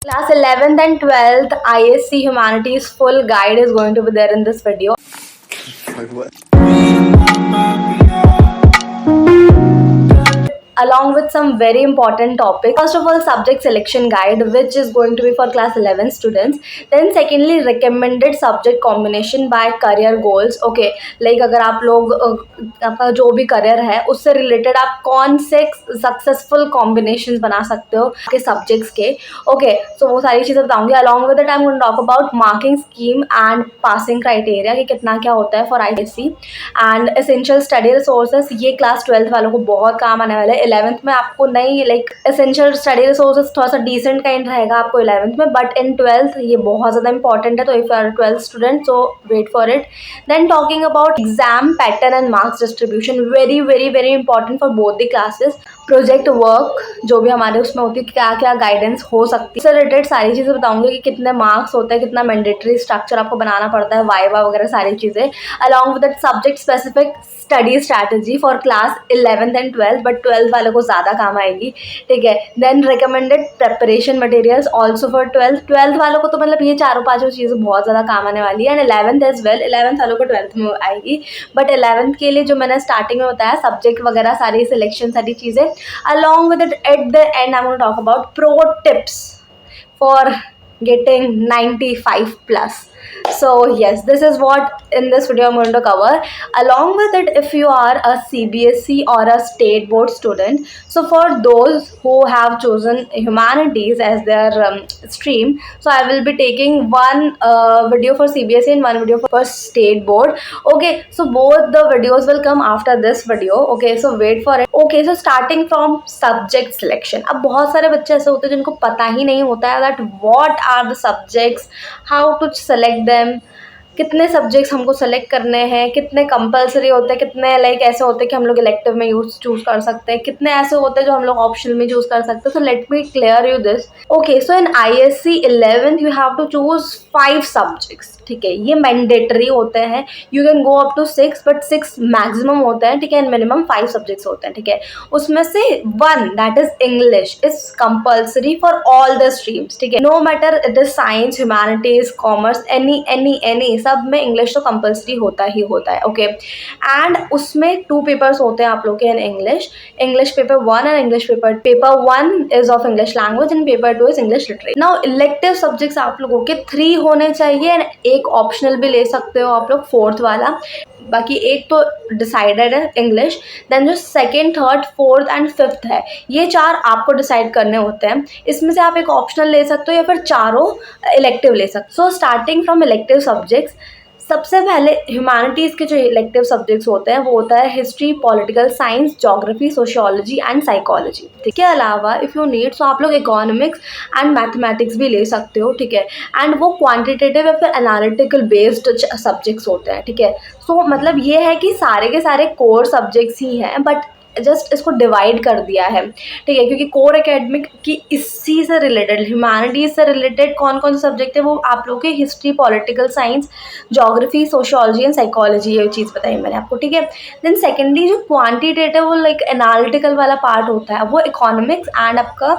Class 11th and 12th ISC Humanities full guide is going to be there in this video. Along with some very important topics. First of all, subject selection guide, which is going to be for class 11 students. Then secondly, recommended subject combination by career goals. Okay, like अगर आप लोग आपका जो भी career है उससे related आप कौन से सक्सेसफुल कॉम्बिनेशन बना सकते हो आपके सब्जेक्ट्स के. ओके, सो वो सारी चीज़ें बताऊंगी. Along with that I am going to talk about marking scheme and passing criteria कि कितना क्या होता है for ISC and essential study resources. ये क्लास 12th वालों को बहुत काम आने वाला है. 11th में आपको नहीं, लाइक एसेंशियल स्टडी रिसोर्सेज थोड़ा सा डिसेंट काइंड रहेगा आपको 11th में, बट इन 12th ये बहुत ज़्यादा इंपॉर्टेंट है. तो if you are 12th student so wait for it. Then talking about exam pattern and marks distribution, very very very important for both the classes. Project work जो भी हमारे उसमें होती है, क्या क्या गाइडेंस हो सकती है, इससे रिलेटेड सारी चीज़ें बताऊंगी कि कितने मार्क्स होते हैं, कितना मैंडेटरी स्ट्रक्चर आपको बनाना पड़ता है, वाइवा वगैरह सारी चीज़ें. Along with that subject specific study strategy for class 11th and 12th, but 12th वालों को ज़्यादा काम आएगी. ठीक है. Then recommended preparation materials also for 12th वालों को. तो मतलब ये चारों पाँचों चीज़ें बहुत ज़्यादा काम आने वाली है. And 11th as well, 11th वालों को 12th में आएगी, बट 11th के लिए जो मैंने स्टार्टिंग में बताया सब्जेक्ट वगैरह सारी सिलेक्शन सारी चीज़ें. Along with it at the end I am going to talk about pro tips for getting 95 plus. So yes, this is what in this video I'm going to cover. Along with it, if you are a CBSE or a state board student, so for those who have chosen humanities as their stream, so I will be taking one video for CBSE and one video for state board. Okay, so both the videos will come after this video. Okay, so wait for it. Okay, so starting from subject selection. अब बहुत सारे बच्चे ऐसे होते हैं जिनको पता ही नहीं होता है that what are the subjects, how to select them, कितने सब्जेक्ट्स हमको सेलेक्ट करने हैं, कितने कंपलसरी होते हैं, कितने लाइक ऐसे होते हैं कि हम लोग इलेक्टिव में चूज़ कर सकते हैं, कितने ऐसे होते हैं जो हम लोग ऑप्शनल में चूज़ कर सकते हैं. So let me clear you this. Okay, so in ISC 11th you have to choose 5 subjects. ठीक है, ये मैंडेटरी होते हैं. You can go up to 6, but 6 maximum होते हैं. ठीक है, मिनिमम 5 सब्जेक्ट्स होते हैं. ठीक है, उसमें से 1 that is English is compulsory for all the streams. ठीक है, no matter it is science, humanities, commerce, any सब में इंग्लिश तो कंपल्सरी होता ही होता है. ओके, एंड उसमें 2 पेपर्स होते हैं आप लोग के in English paper 1 and English paper 1 is of English language and paper 2 is English literature. Now elective subjects आप लोगों के 3 होने चाहिए एंड एक ऑप्शनल भी ले सकते हो आप लोग 4th वाला. बाकी एक तो डिसाइडेड है इंग्लिश. देन जो 2nd, 3rd, 4th and 5th है, ये 4 आपको डिसाइड करने होते हैं. इसमें से आप एक ऑप्शनल ले सकते हो या फिर चारों इलेक्टिव ले सकते हो. So starting from elective subjects, सबसे पहले ह्यूमैनिटीज़ के जो इलेक्टिव सब्जेक्ट्स होते हैं वो होता है history, political science, geography, sociology and psychology. इसके अलावा इफ़ यू नीड सो आप लोग इकोनॉमिक्स एंड मैथमेटिक्स भी ले सकते हो. ठीक है, एंड वो क्वांटिटेटिव या फिर एनालिटिकल बेस्ड सब्जेक्ट्स होते हैं. ठीक है, सो मतलब ये है कि सारे के सारे कोर सब्जेक्ट्स ही हैं, बट जस्ट इसको डिवाइड कर दिया है. ठीक है, क्योंकि कोर एकेडमिक की इसी से रिलेटेड, ह्यूमैनिटीज़ से रिलेटेड कौन कौन से सब्जेक्ट है वो आप लोग के history, political science, geography, sociology and psychology, ये चीज़ बताई मैंने आपको. ठीक है, देन सेकेंडली जो क्वांटिटेटिव वो लाइक एनालिटिकल वाला पार्ट होता है वो इकोनॉमिक्स एंड आपका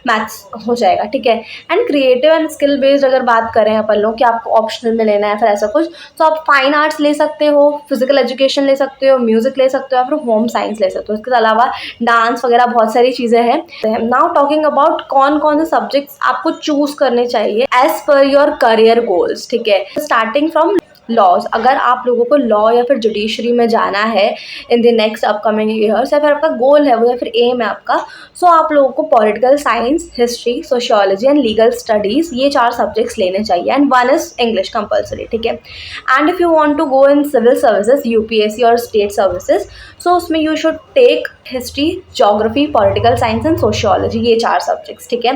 मैथ्स हो जाएगा. ठीक है, and creative and skill based अगर बात करें अपन लोग कि आपको ऑप्शनल में लेना है फिर ऐसा कुछ, तो आप फाइन आर्ट्स ले सकते हो, फिजिकल एजुकेशन ले सकते हो, म्यूजिक ले सकते हो या फिर होम साइंस ले सकते हो. इसके अलावा डांस वगैरह बहुत सारी चीज़ें हैं. नाउ टॉकिंग अबाउट कौन कौन से सब्जेक्ट्स आपको चूज करने चाहिए as per your career goals. ठीक है, स्टार्टिंग फ्रॉम लॉज. अगर आप लोगों को लॉ या फिर जुडिशरी में जाना है in the next upcoming years या फिर आपका गोल है वो या फिर एम है आपका, सो आप लोगों को political science, history, sociology and legal studies ये 4 सब्जेक्ट्स लेने चाहिए एंड 1 इज इंग्लिश कंपल्सरी. ठीक है, and if you want to go in civil services, UPSC और स्टेट सर्विसेज, सो उसमें you should take history, geography, political science and sociology, ये 4 subjects. ठीक है,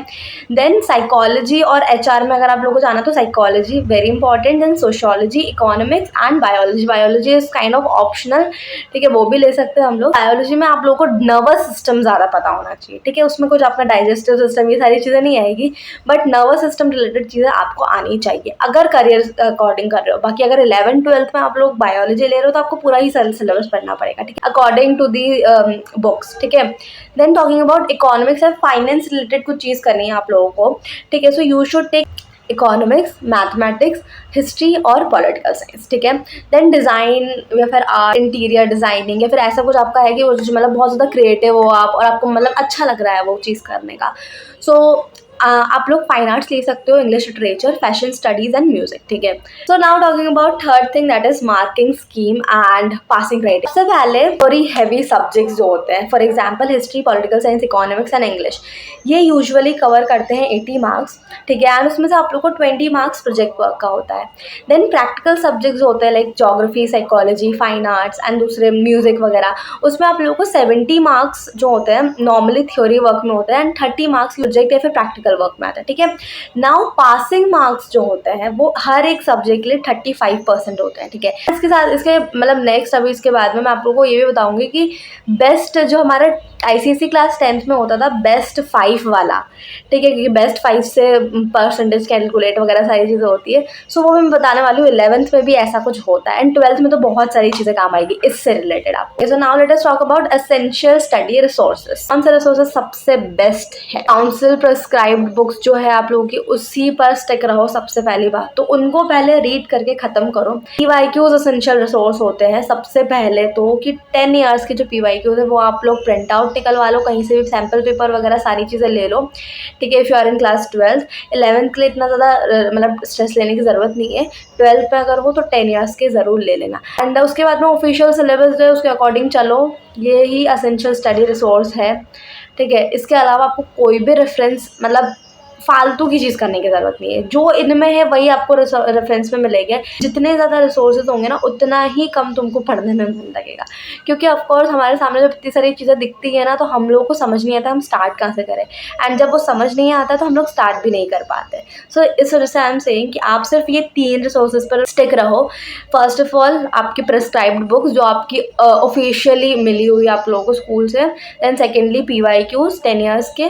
देन साइकोलॉजी और HR में अगर आप लोगों को जाना तो psychology very important, then sociology, economics and biology. Biology is kind of optional, ठीक है, वो भी ले सकते हैं हम लोग। बायोलॉजी में आप लोगों को नर्वस सिस्टम ज़्यादा पता होना चाहिए, ठीक है, उसमें कुछ आपका डाइजेस्टिव सिस्टम ये सारी चीज़ें नहीं आएगी, बट नर्वस सिस्टम रिलेटेड चीज़ें आपको आनी चाहिए अगर करियर अकॉर्डिंग कर रहे हो। बाकी अगर 11th-12th में आप लोग बायोलॉजी ले रहे हो तो आपको पूरा ही सिलेबस पढ़ना पड़ेगा, ठीक है, अकॉर्डिंग टू दी बुक्स, ठीक है। Then talking about economics and finance related कुछ चीज़ करनी है आप लोगों को, ठीक है। So you should take economics, mathematics, history और पॉलिटिकल साइंस, ठीक है। देन डिज़ाइन या फिर आर्ट, इंटीरियर डिज़ाइनिंग या फिर ऐसा कुछ आपका है कि वो मतलब बहुत ज़्यादा क्रिएटिव हो आप और आपको मतलब अच्छा लग रहा है वो चीज़ करने का, सो आप लोग फाइन आर्ट्स ले सकते हो, English literature, fashion studies and music, ठीक है। So now talking about third thing that is marking scheme and passing criteria. सबसे पहले वेरी हैवी सब्जेक्ट्स जो होते हैं, for example history, political science, economics and English, ये यूजुअली कवर करते हैं 80 मार्क्स, ठीक है, एंड उसमें से आप लोग को 20 मार्क्स प्रोजेक्ट वर्क का होता है। देन प्रैक्टिकल सब्जेक्ट्स होते हैं like geography, psychology, fine arts and दूसरे म्यूजिक वगैरह, उसमें आप लोगों को 70 मार्क्स जो होते हैं नॉर्मली थ्योरी वर्क में होते हैं एंड 30 मार्क्स प्रोजेक्ट या फिर प्रैक्टिकल वर्क में आता है, ठीक है। नाउ पासिंग मार्क्स जो होते हैं वो हर एक सब्जेक्ट के लिए 35% होते हैं, ठीक है। इसके साथ इसके मतलब नेक्स्ट अभी इसके बाद में मैं आप लोगों को ये भी बताऊंगी कि बेस्ट जो हमारा ICSE क्लास 10th में होता था बेस्ट 5 वाला, ठीक है, क्योंकि बेस्ट 5 से परसेंटेज कैलकुलेट वगैरह सारी चीज़ें होती है, सो वो मैं बताने वाली हूँ। 11th में भी ऐसा कुछ होता है एंड 12th में तो बहुत सारी चीज़ें काम आएगी इससे रिलेटेड आपको। So now let us talk about essential study resources. कौन से रिसोर्सेज सबसे बेस्ट है? काउंसिल प्रिस्क्राइब्ड बुक्स जो है आप लोगों की उसी पर स्टिक रहो सबसे पहली बात, तो उनको पहले रीड करके ख़त्म करो। PYQs एसेंशियल रिसोर्स होते हैं सबसे पहले तो, कि 10 ईयर्स के जो PYQs है वो आप लोग प्रिंट आउट निकलवा लो, कहीं से भी सैम्पल पेपर वगैरह सारी चीज़ें ले लो, ठीक है। If you are in class 12th, 11th के लिए इतना ज़्यादा मतलब स्ट्रेस लेने की ज़रूरत नहीं है, 12th में अगर हो तो 10 ईयर्स के ज़रूर ले लेना। एंड उसके बाद में ऑफिशियल सिलेबस जो है उसके अकॉर्डिंग चलो, ये ही एसेंशियल स्टडी रिसोर्स है, ठीक है। इसके अलावा आपको कोई भी रेफरेंस मतलब फालतू की चीज़ करने की ज़रूरत नहीं है, जो इनमें है वही आपको रेफरेंस में मिलेगा। जितने ज़्यादा रिसोर्सेज होंगे ना उतना ही कम तुमको पढ़ने में मन लगेगा, क्योंकि ऑफकोर्स हमारे सामने जब इतनी सारी चीज़ें दिखती है ना तो हम लोगों को समझ नहीं आता हम स्टार्ट कहाँ से करें, एंड जब वो समझ नहीं आता तो हम लोग स्टार्ट भी नहीं कर पाते। सो इस वजह से आई एम सेइंग कि आप सिर्फ ये 3 रिसोर्सेज पर स्टिक रहो। फर्स्ट ऑफ ऑल आपकी प्रिस्क्राइब्ड बुक्स जो आपकी ऑफिशियली मिली हुई आप लोगों को स्कूल से, देन सेकेंडली PYQs 10 ईयर्स के,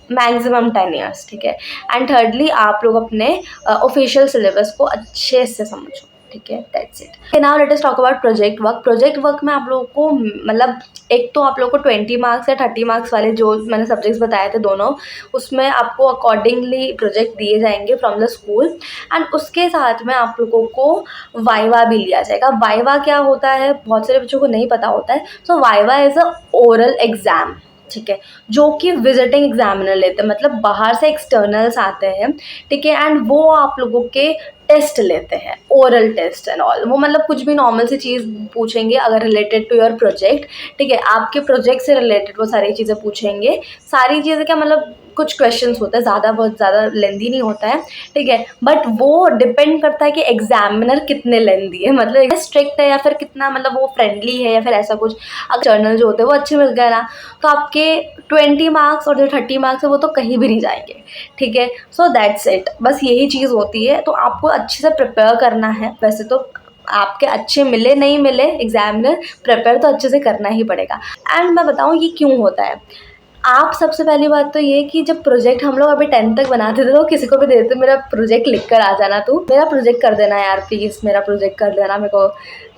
मैक्सिमम 10 ईयर्स, ठीक है, एंड थर्डली आप लोग अपने ऑफिशियल सिलेबस को अच्छे से समझो, ठीक है, that's it. Now let us talk about project work. Project work में आप लोगों को मतलब एक तो आप लोगों को 20 मार्क्स या 30 मार्क्स वाले जो मैंने सब्जेक्ट्स बताए थे दोनों, उसमें आपको अकॉर्डिंगली प्रोजेक्ट दिए जाएंगे फ्रॉम द स्कूल, एंड उसके साथ में आप लोगों को वाइवा भी लिया जाएगा। वाइवा क्या होता है बहुत सारे बच्चों को नहीं पता होता है। So viva is a oral exam, ठीक है, जो कि विजिटिंग एग्जामिनर लेते हैं, मतलब बाहर से एक्सटर्नल्स आते हैं, ठीक है, एंड वो आप लोगों के टेस्ट लेते हैं, ओरल टेस्ट एंड ऑल। वो मतलब कुछ भी नॉर्मल सी चीज़ पूछेंगे अगर रिलेटेड टू योर प्रोजेक्ट, ठीक है, आपके प्रोजेक्ट से रिलेटेड वो सारी चीज़ें पूछेंगे। सारी चीज़ें क्या मतलब कुछ क्वेश्चंस होते हैं, ज़्यादा बहुत ज़्यादा लेंदी नहीं होता है, ठीक है, बट वो डिपेंड करता है कि एग्जामिनर कितने लेंदी है, मतलब स्ट्रिक्ट है या फिर कितना मतलब वो फ्रेंडली है या फिर ऐसा कुछ। एक्सटर्नल जो होते हैं वो अच्छे मिल गए ना तो आपके 20 मार्क्स और जो 30 मार्क्स है वो तो कहीं भी नहीं जाएंगे, ठीक है। सो दैट्स इट, बस यही चीज़ होती है। तो आपको अच्छे से प्रिपेयर करना है। वैसे तो आपके अच्छे मिले नहीं मिले एग्जामिनर, प्रिपेयर तो अच्छे से करना ही पड़ेगा। एंड मैं बताऊँ ये क्यों होता है। आप सबसे पहली बात तो ये कि जब प्रोजेक्ट हम लोग अभी 10th तक बनाते थे तो किसी को भी देते मेरा प्रोजेक्ट लिख कर आ जाना, तू मेरा प्रोजेक्ट कर देना यार प्लीज़, मेरा प्रोजेक्ट कर देना, मेरे को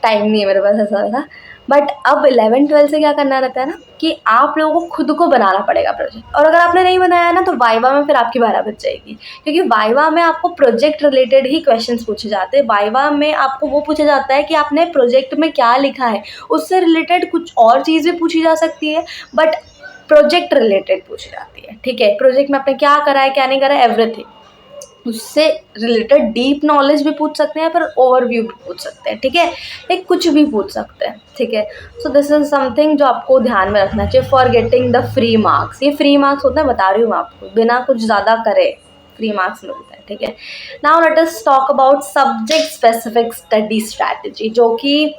टाइम नहीं है मेरे पास, ऐसा था। बट अब 11th-12th से क्या करना रहता है ना कि आप लोगों को खुद को बनाना पड़ेगा प्रोजेक्ट, और अगर आपने नहीं बनाया ना तो वाइवा में फिर आपकी बारह बज जाएगी, क्योंकि वाइवा में आपको प्रोजेक्ट रिलेटेड ही क्वेश्चंस पूछे जाते हैं। वाइवा में आपको वो पूछा जाता है कि आपने प्रोजेक्ट में क्या लिखा है, उससे रिलेटेड कुछ और चीज़ें पूछी जा सकती है, बट प्रोजेक्ट रिलेटेड पूछी जाती है, ठीक है। प्रोजेक्ट में आपने क्या करा है क्या नहीं करा है एवरीथिंग, उससे रिलेटेड डीप नॉलेज भी पूछ सकते हैं पर ओवरव्यू भी पूछ सकते हैं, ठीक है, एक कुछ भी पूछ सकते हैं, ठीक है। सो दिस इज समथिंग जो आपको ध्यान में रखना चाहिए for getting the free marks. ये फ्री मार्क्स होते हैं, बता रही हूँ मैं आपको, बिना कुछ ज़्यादा करे फ्री मार्क्स मिलते हैं, ठीक है। Now let us talk about subject specific study strategy, जो कि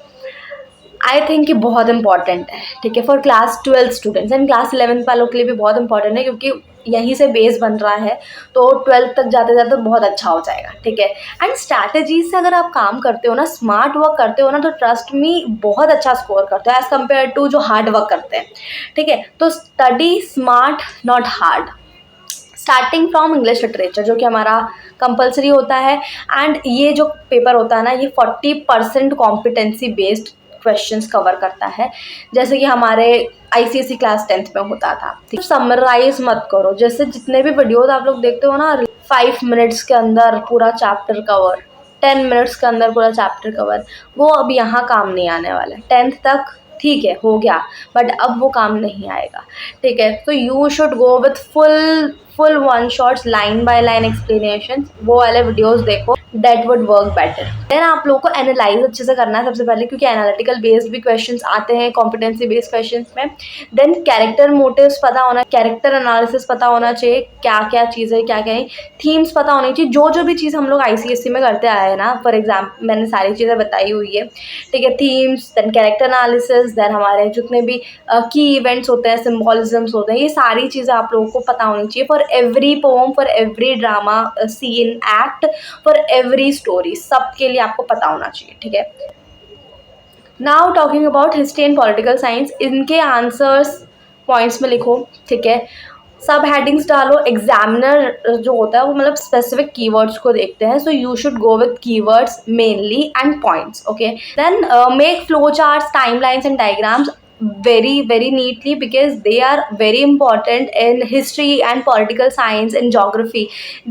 आई थिंक कि बहुत इंपॉर्टेंट है, ठीक है, for class 12 students and class 11 वालों के लिए भी बहुत इंपॉर्टेंट है, क्योंकि यहीं से बेस बन रहा है, तो 12th तक जाते जाते बहुत अच्छा हो जाएगा, ठीक है। एंड स्ट्रैटेजीज से अगर आप काम करते हो ना, स्मार्ट वर्क करते हो ना, तो ट्रस्ट मी बहुत अच्छा स्कोर करते हो एज कम्पेयर टू जो हार्ड वर्क करते हैं, ठीक है। तो study smart not hard, starting from English literature जो कि हमारा कंपलसरी होता है। एंड ये जो पेपर होता है ना, ये 40% कॉम्पिटेंसी बेस्ड क्वेश्चंस कवर करता है, जैसे कि हमारे आईसीएसई क्लास 10th में होता था। समराइज मत करो, जैसे जितने भी वीडियोज आप लोग देखते हो ना, 5 मिनट्स के अंदर पूरा चैप्टर कवर, 10 मिनट्स के अंदर पूरा चैप्टर कवर, वो अब यहाँ काम नहीं आने वाला है। 10th तक ठीक है, हो गया, बट अब वो काम नहीं आएगा, ठीक है। तो you should go with full one shots, line by line explanation, वो वाले वीडियोस देखो, that would work better. Then आप लोगों को एनालाइज अच्छे से करना है सबसे पहले, क्योंकि एनालिटिकल बेस्ड भी क्वेश्चंस आते हैं कॉम्पिटेंसी बेस्ड क्वेश्चंस में। देन कैरेक्टर मोटिव्स पता होना, कैरेक्टर एनालिसिस पता होना चाहिए, क्या क्या चीज़ है, क्या क्या नहीं, थीम्स पता होनी चाहिए, जो भी चीज़ हम लोग आईसीएसई में करते आए हैं ना, फॉर एग्जाम्पल मैंने सारी चीज़ें बताई हुई है, ठीक है। Themes, then character analysis, then हमारे जितने भी की इवेंट्स होते हैं, सिम्बॉलिज्म्स होते हैं, ये सारी चीज़ें आप लोगों को पता होनी चाहिए, for every poem, for every drama scene act, for every story, सबके लिए आपको पता होना चाहिए, ठीक है। Now talking about history and political science, इनके आंसर्स पॉइंट्स में लिखो, ठीक है। सब हेडिंग्स डालो। एग्जामिनर जो होता है वो मतलब स्पेसिफिक कीवर्ड्स को देखते हैं, so you should go with keywords mainly and points, okay. Then make flow charts, timelines and diagrams very neatly, because they are very important in history and political science and geography.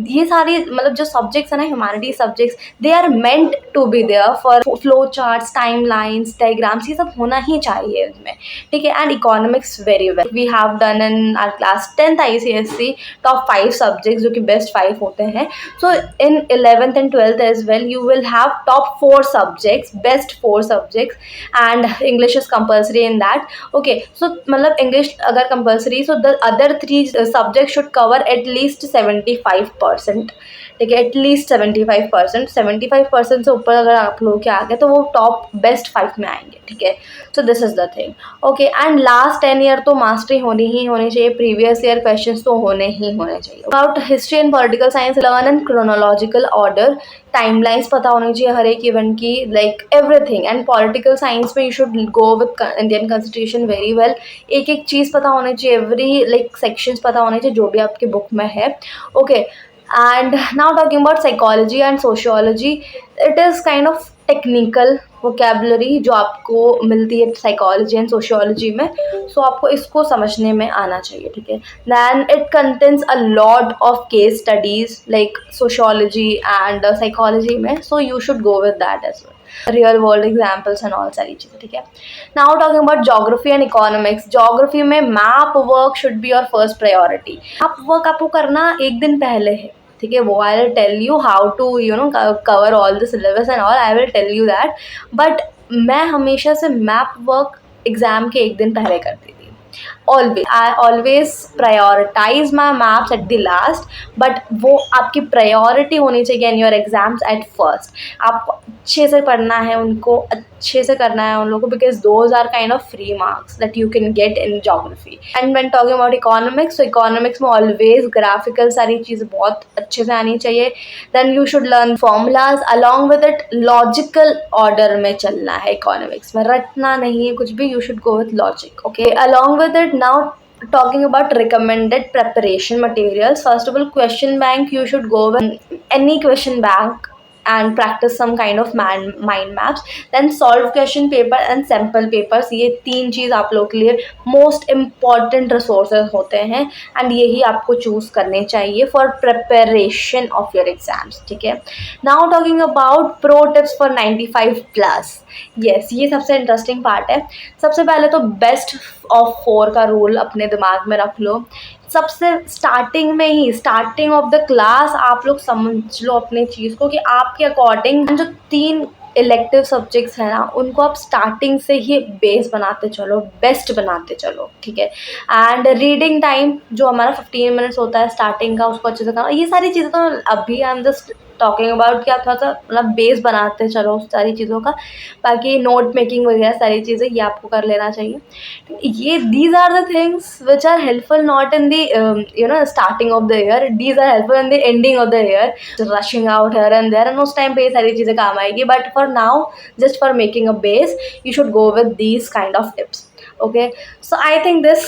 ये सारी मतलब जो subjects है ना, humanity subjects, they are meant to be there for flow charts, time lines, diagrams, ये सब होना ही चाहिए उसमें, ठीक है। And economics very well, we have done in our class 10th ICSE top 5 subjects, जो कि बेस्ट 5 होते हैं। So in 11th and 12th as well, you will have top 4 subjects, best 4 subjects, and English is compulsory in that, okay. सो मतलब English अगर compulsory, so the other 3 subject should cover at least 75%, ठीक है, at least 75%। 75% से ऊपर अगर आप लोग के आ गए तो वो टॉप बेस्ट 5 में आएंगे, ठीक है। So this is the thing, okay. And last 10 year तो मास्टरी होनी ही होनी चाहिए, प्रीवियस ईयर क्वेश्चंस तो होने ही होने चाहिए। About history and political science, learn in chronological order, timelines पता होनी चाहिए हर एक इवेंट की, like everything. And political science में you should go with Indian constitution very well, एक एक चीज़ पता होनी चाहिए, एवरी लाइक सेक्शंस पता होने चाहिए जो भी आपके बुक में है, okay. And now talking about psychology and sociology, it is kind of technical vocabulary जो आपको मिलती है साइकोलॉजी एंड सोशियोलॉजी में, सो आपको इसको समझने में आना चाहिए, ठीक है। Then it contains a lot of case studies like sociology and psychology में, so you should go with that as well, real world examples and all सारी चीज़ें, ठीक है। Now talking about geography and economics, geography में map work should be your first priority. Map work आपको करना एक दिन पहले है, ठीक है, वो I will tell you how to cover all the syllabus and all, I will tell you that, but मैं हमेशा से मैप वर्क एग्ज़ाम के एक दिन पहले करती थी। I always prioritize my maps at the last, but वो आपकी प्रायोरिटी होनी चाहिए in your exams at first. आपको अच्छे से पढ़ना है, उनको अच्छे से करना है उन लोगों को, because those are kind of free marks that you can get in geography. And when talking about economics, तो इकोनॉमिक्स में ऑलवेज ग्राफिकल सारी चीज़ें बहुत अच्छे से आनी चाहिए। Then you should learn formulas, along with it logical order में चलना है इकोनॉमिक्स में, रटना नहीं है कुछ भी, you should go with logic, okay. Along with it, now talking about recommended preparation materials, first of all question bank, you should go with any question bank and practice some kind of mind maps, then solve question paper and sample papers, ये 3 चीज़ आप लोग के लिए most important resources होते हैं, and यही आपको choose करने चाहिए for preparation of your exams, ठीक है। Now talking about pro tips for 95+, yes, ये सबसे इंटरेस्टिंग पार्ट है। सबसे पहले तो बेस्ट ऑफ 4 का रूल अपने दिमाग में रख लो। सबसे स्टार्टिंग में ही, स्टार्टिंग ऑफ द क्लास आप लोग समझ लो अपने चीज़ को कि आपके अकॉर्डिंग जो 3 इलेक्टिव सब्जेक्ट्स हैं ना, उनको आप स्टार्टिंग से ही बेस बनाते चलो, बेस्ट बनाते चलो, ठीक है। एंड रीडिंग टाइम जो हमारा 15 मिनट्स होता है स्टार्टिंग का, उसको अच्छे से करना। ये सारी चीज़ें तो अभी I am just talking about कि आप थोड़ा सा मतलब बेस बनाते चलो सारी चीज़ों का। बाकी नोट मेकिंग वगैरह सारी चीज़ें ये आपको कर लेना चाहिए। ये these are the things which are helpful not in the starting of the year, these are helpful in the ending of the year, rushing out here and there, and उस टाइम पे ये सारी चीज़ें काम आएगी। But for now, just for making a base, you should go with these kind of tips. Okay, so I think this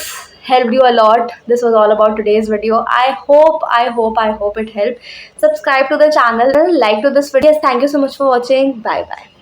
helped you a lot. This was all about today's video. I hope it helped. Subscribe to the channel and like to this video. Yes, thank you so much for watching. Bye bye.